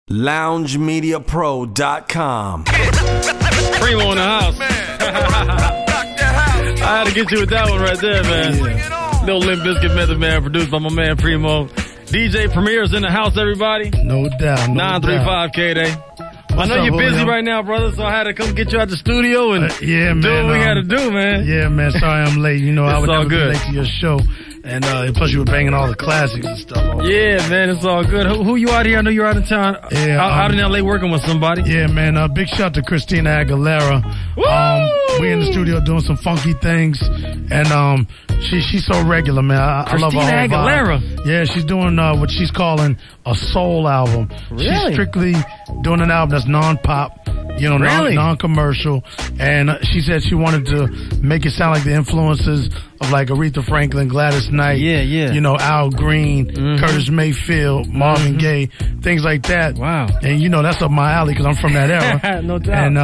LoungeMediaPro.com. Primo in the house. I had to get you with that one right there, man. Yeah. Little Limp Bizkit Method Man, produced by my man Primo. DJ Premier's in the house, everybody. No doubt. 9-3.5 KDAY. I know you're busy right now, brother, so I had to come get you out the studio and do what we had to do, man. Yeah, man. Sorry I'm late. You know, I would never be late to your show. And plus you were banging all the classics and stuff. Yeah, man, it's all good. Who you out here? I know you're out of town. Yeah, out in L.A. working with somebody. Yeah, man. Big shout to Christina Aguilera. We in the studio doing some funky things. And she's so regular, man. I love her. Christina Aguilera. Yeah, she's doing what she's calling a soul album. Really? She's strictly doing an album that's non-pop. You know, non-commercial. And she said she wanted to make it sound like the influences of like Aretha Franklin, Gladys Knight, you know, Al Green, Curtis Mayfield, Marvin Gaye, things like that. Wow. And you know, that's up my alley because I'm from that era. No doubt. And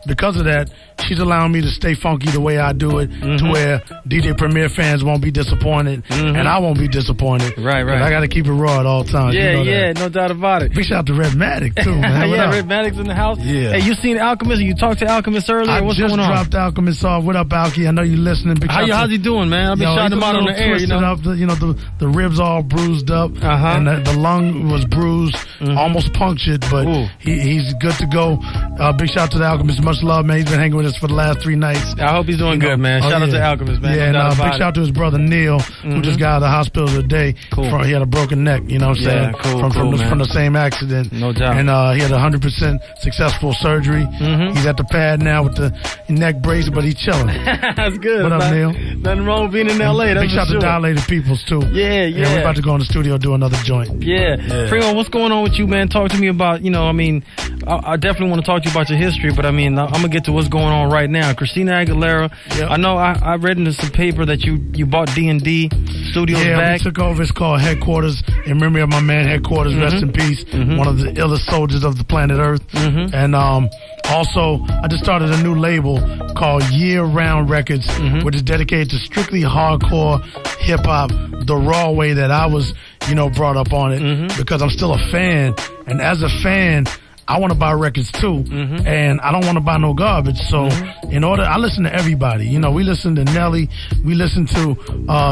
because of that, she's allowing me to stay funky the way I do it, to where DJ Premier fans won't be disappointed, and I won't be disappointed. Right. I got to keep it raw at all times. Yeah, you know no doubt about it. Big shout out to Redmatic too, man. Yeah, Redmatic's in the house. Yeah. Hey, you seen Alchemist? You talked to Alchemist earlier? What's going on? I just dropped Alchemist off. What up, Alky? I know you listening. How's he doing, man? I've been shouting him out on the air. You know, up, the ribs all bruised up, and the lung was bruised, almost punctured, but he's good to go. Big shout out to the Alchemist. Much love, man. He's been hanging with us for the last 3 nights. I hope he's doing good, man. Shout out to Alchemist, man. Yeah, and big shout out to his brother Neil, who just got out of the hospital today. Cool. He had a broken neck, you know what I'm saying? From the same accident. No doubt. And he had 100% successful surgery. He's at the pad now with the neck brace, but he's chilling. That's good. What up, Neil? Nothing wrong with being in L.A. That's big shout out to Dilated Peoples, too. Yeah. We're about to go in the studio and do another joint. Yeah. Primo, what's going on with you, man? Talk to me about, you know, I mean, I definitely want to talk to you about your history, but I mean, I'm going to get to what's going on right now. Christina Aguilera. Yep. I know I read in some paper that you bought D&D Studios back. Yeah, we took over. It's called Headquarters in memory of my man Headquarters. Rest in peace. One of the illest soldiers of the planet Earth. And also, I just started a new label called Year Round Records, which is dedicated to strictly hardcore hip-hop, the raw way that I was, you know, brought up on it, because I'm still a fan. And as a fan, I want to buy records too, and I don't want to buy no garbage. So I listen to everybody. You know, we listen to Nelly, we listen to,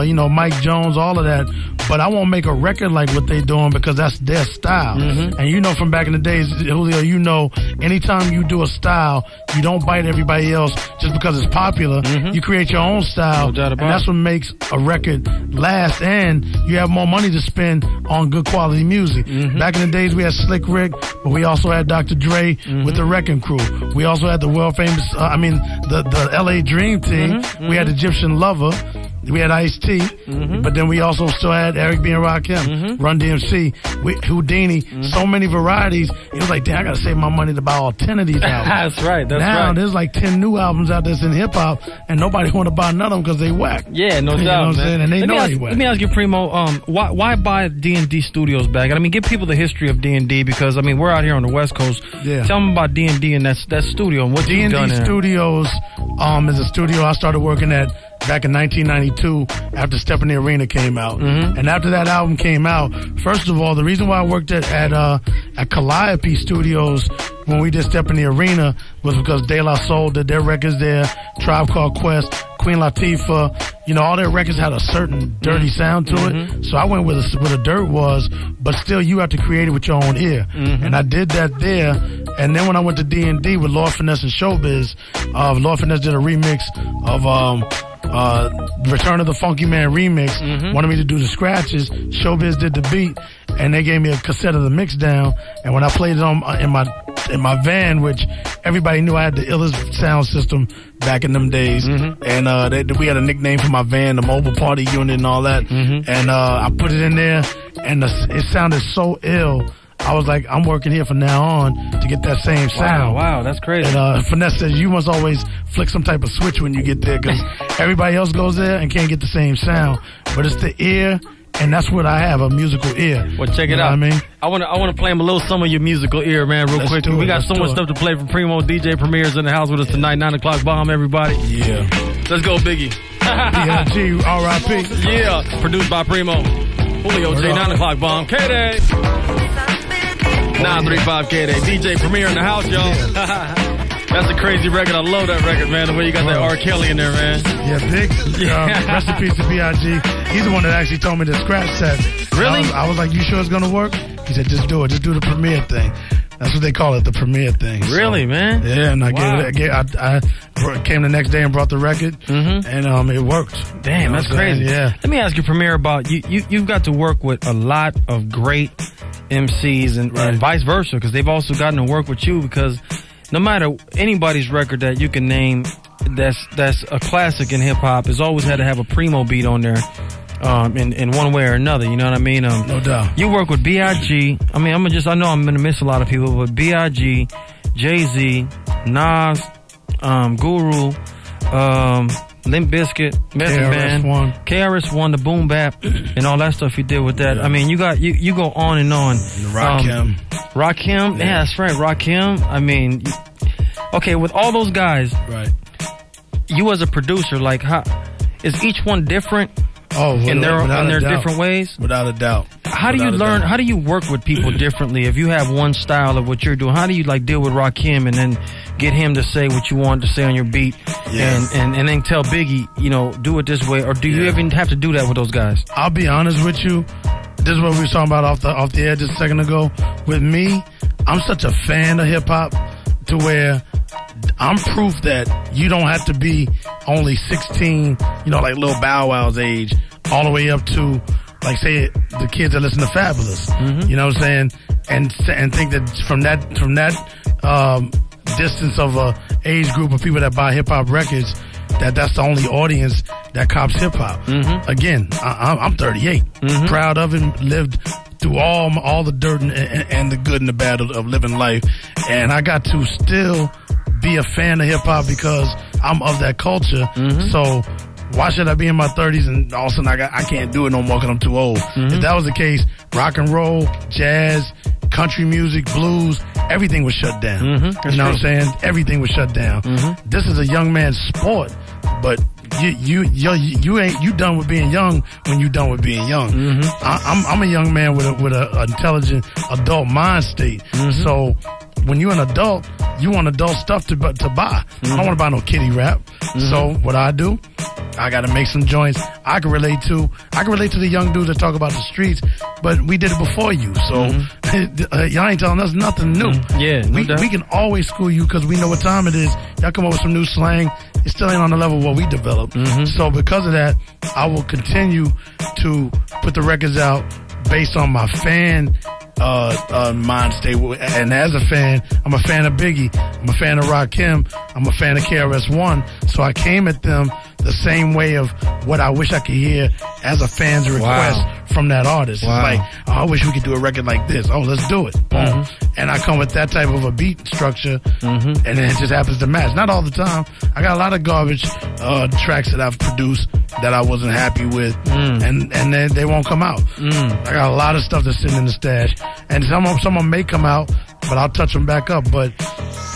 you know, Mike Jones, all of that. But I won't make a record like what they doing because that's their style. And you know from back in the days, Julio, you know, anytime you do a style, you don't bite everybody else just because it's popular. You create your own style, and that's what makes a record last, and you have more money to spend on good quality music. Back in the days, we had Slick Rick, but we also had Dr. Dre with the Wrecking Crew. We also had the world famous, the LA Dream Team. We had Egyptian Lover. We had Ice-T, but then we also still had Eric B. and Rakim, Run DMC, Houdini, so many varieties. It was like, damn, I got to save my money to buy all 10 of these albums. That's right. Now, there's like 10 new albums out there in hip-hop, and nobody want to buy none of them because they whack. Yeah, no doubt, you know what I'm saying? And they know they whack. Let me ask you, Primo, why buy D&D Studios back? I mean, give people the history of D&D because, I mean, we're out here on the West Coast. Yeah. Tell them about D&D and that studio and what you've done there. D&D Studios is a studio I started working at back in 1992 after Step in the Arena came out. And after that album came out, first of all, the reason why I worked at Calliope Studios when we did Step in the Arena was because De La Soul did their records there, Tribe Called Quest, Queen Latifah, you know, all their records had a certain dirty sound to it. So I went with the dirt was, but still you have to create it with your own ear. And I did that there. And then when I went to D&D with Lord Finesse and Showbiz, Lord Finesse did a remix of Return of the Funky Man remix, wanted me to do the scratches. Showbiz did the beat, and they gave me a cassette of the mix down. And when I played it in my van, which everybody knew I had the illest sound system back in them days, and we had a nickname for my van, the Mobile Party Unit, and all that. And I put it in there, and it sounded so ill. I was like, I'm working here from now on to get that same sound. Wow, that's crazy. And Finesse says you must always flick some type of switch when you get there because everybody else goes there and can't get the same sound. But it's the ear, and that's what I have, a musical ear. Well, check it out. I mean, I want to play him a little some of your musical ear, man, real quick. We got so much stuff to play from Primo. DJ Premier's in the house with us tonight. 9 o'clock bomb, everybody. Yeah. Let's go, Biggie. BLG, R.I.P. Yeah. Produced by Primo. Julio J. 9 o'clock bomb. KDAY. 1-93.5 KDAY. DJ Premier in the house, y'all. That's a crazy record. I love that record, man. The way you got that R. Kelly in there, man. Yeah, big. Rest in peace to B.I.G. He's the one that actually told me to scratch that. Really? I was like, you sure it's going to work? He said, just do it. Just do the Premier thing. That's what they call it, the Premier thing. Really, so, man? Yeah, and I came the next day and brought the record, and it worked. Damn, that's crazy. Yeah. Let me ask you, Premier, about you've got to work with a lot of great MCs and vice versa, because they've also gotten to work with you, because no matter anybody's record that you can name that's a classic in hip-hop, has always had to have a primo beat on there. In one way or another, you know what I mean? No doubt. You work with B.I.G. I mean, I know I'm gonna miss a lot of people, but B.I.G., Jay-Z, Nas, Guru, Limp Bizkit, Method Man, KRS-One, the Boom Bap, and all that stuff you did with that. Yeah. I mean, you go on and on. Rakim. Rakim, yeah, that's right, Rakim. I mean, okay, with all those guys, right? You as a producer, like, how is each one different? Oh, in their different ways? Without a doubt. How do you learn? How do you work with people differently? If you have one style of what you're doing, how do you like deal with Rakim and then get him to say what you want to say on your beat, and then tell Biggie, you know, do it this way, or do you even have to do that with those guys? I'll be honest with you. This is what we were talking about off the air just a second ago. With me, I'm such a fan of hip hop to where I'm proof that you don't have to be only 16, you know, like Lil Bow Wow's age, all the way up to, like, say, the kids that listen to Fabulous. You know what I'm saying? And think that from that distance of a age group of people that buy hip hop records, that's the only audience that cops hip hop. Again, I'm 38, proud of it, lived through all the dirt and the good and the bad of living life, and I got to still be a fan of hip hop because I'm of that culture. So why should I be in my 30s and all of a sudden I can't do it no more because I'm too old? If that was the case, rock and roll, jazz, country music, blues, everything was shut down. You know what I'm saying? Everything was shut down. This is a young man's sport, but you done with being young when you done with being young. I'm a young man with a intelligent adult mind state. So when you're an adult, you want adult stuff to buy. I don't want to buy no kiddie rap. So what I do, I got to make some joints I can relate to. I can relate to the young dudes that talk about the streets, but we did it before you. So y'all ain't telling us nothing new. We can always school you because we know what time it is. Y'all come up with some new slang. It still ain't on the level of what we developed. So because of that, I will continue to put the records out based on my fan mind state. And as a fan, I'm a fan of Biggie, I'm a fan of Rakim, I'm a fan of KRS-One. So I came at them the same way of what I wish I could hear as a fan's request from that artist. It's like, oh, I wish we could do a record like this. Oh, let's do it. Boom. And I come with that type of a beat structure, and then it just happens to match. Not all the time. I got a lot of garbage tracks that I've produced that I wasn't happy with, and then they won't come out. I got a lot of stuff that's sitting in the stash, and some may come out, but I'll touch them back up. But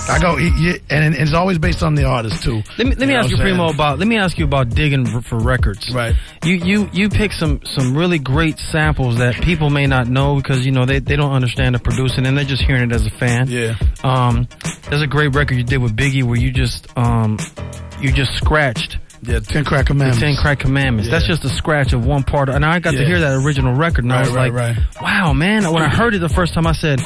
I go, and it's always based on the artist too. Let me ask you, Primo, about digging for records. Right. You pick some really great samples that people may not know because you know they don't understand the producing and they're just hearing it as a fan. Yeah. There's a great record you did with Biggie where you just scratched. Yeah, 10 Crack Commandments. 10 Crack Commandments. Yeah. That's just a scratch of one part. And I got to hear that original record, and I was like, wow, man. When I heard it the first time, I said,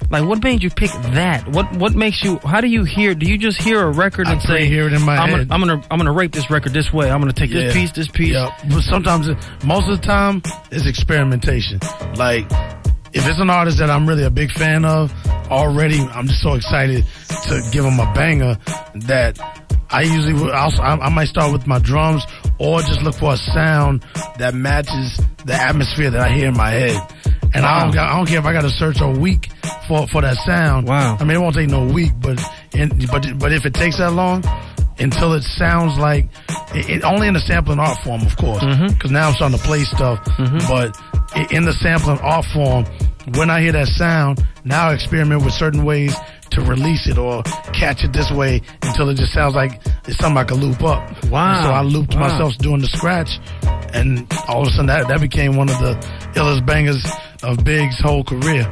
like, what made you pick that? What makes you? How do you hear? Do you just hear a record and say, hear it in my head. I'm gonna rate this record this way. I'm gonna take this piece. Yeah. But sometimes, most of the time, it's experimentation. Like, if it's an artist that I'm really a big fan of, already, I'm just so excited to give them a banger that I usually I might start with my drums or just look for a sound that matches the atmosphere that I hear in my head. And I don't care if I got to search a week for that sound. Wow. I mean, it won't take no week, but if it takes that long, until it sounds like it only in the sampling art form, of course, because now I'm starting to play stuff. But in the sampling art form, when I hear that sound, now I experiment with certain ways to release it or catch it this way until it just sounds like it's something I can loop up. Wow. And so I looped myself doing the scratch, and all of a sudden that became one of the illest bangers of Big's whole career,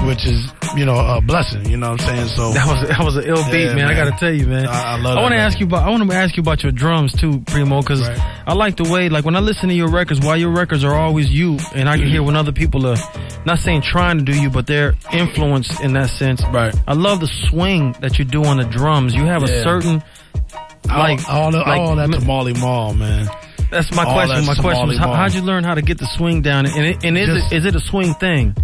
which is, you know, a blessing. You know what I'm saying? So that was an ill beat, man. I got to tell you, man. I love it. I want to ask you about your drums too, Primo, because I like the way, like when I listen to your records, while your records are always you, and I can hear when other people are not saying trying to do you, but they're influenced in that sense. Right. I love the swing that you do on the drums. You have a certain all that Tamale Mall, man. That's my question. My question is, how'd you learn how to get the swing down? And is it a swing thing?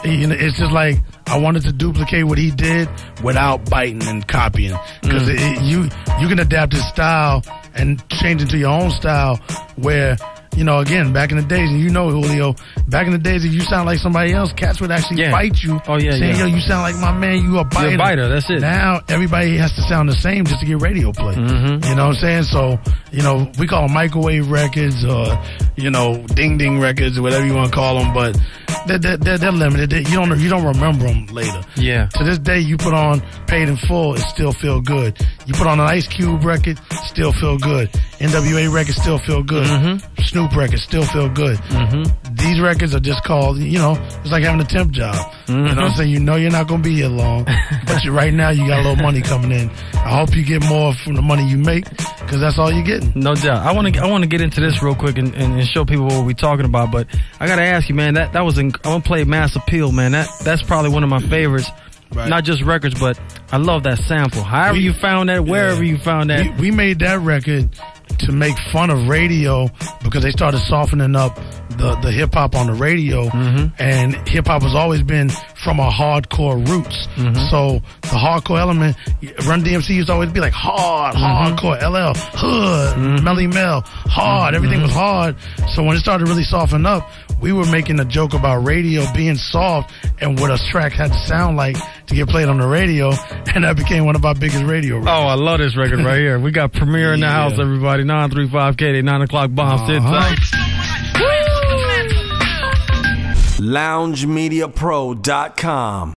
You know, it's just like I wanted to duplicate what he did without biting and copying. Because you can adapt his style and change into your own style where, you know, again, back in the days, and you know, Julio, back in the days, if you sound like somebody else, cats would actually fight you. Oh, yeah, saying, yo, you sound like my man, you a biter. You're a biter, that's it. Now, everybody has to sound the same just to get radio play. You know what I'm saying? So, you know, we call them microwave records or, you know, ding-ding records or whatever you want to call them, but they're limited. You don't remember them later. Yeah. To this day, you put on Paid in Full, it still feel good. You put on an Ice Cube record, still feel good. NWA record, still feel good. Snoop records still feel good. These records are just called, you know, it's like having a temp job. You know what I'm saying? You know you're not going to be here long, but right now you got a little money coming in. I hope you get more from the money you make, because that's all you're getting. No doubt. I want to get into this real quick and show people what we're talking about, but I got to ask you, man, that was I'm going to play Mass Appeal, man. That's probably one of my favorites. Right. Not just records, but I love that sample. However you found that, wherever you found that. We made that record to make fun of radio because they started softening up the hip-hop on the radio, and hip-hop has always been from our hardcore roots. So the hardcore element, Run DMC used to always be like hardcore, LL, hood, Melly Mel, hard, everything was hard. So when it started really softening up, we were making a joke about radio being soft and what a track had to sound like to get played on the radio, and that became one of our biggest radio records. Oh, I love this record right here. We got Premier in the house, everybody. 935 KDAY, 9 o'clock bomb sits up. LoungeMediaPro.com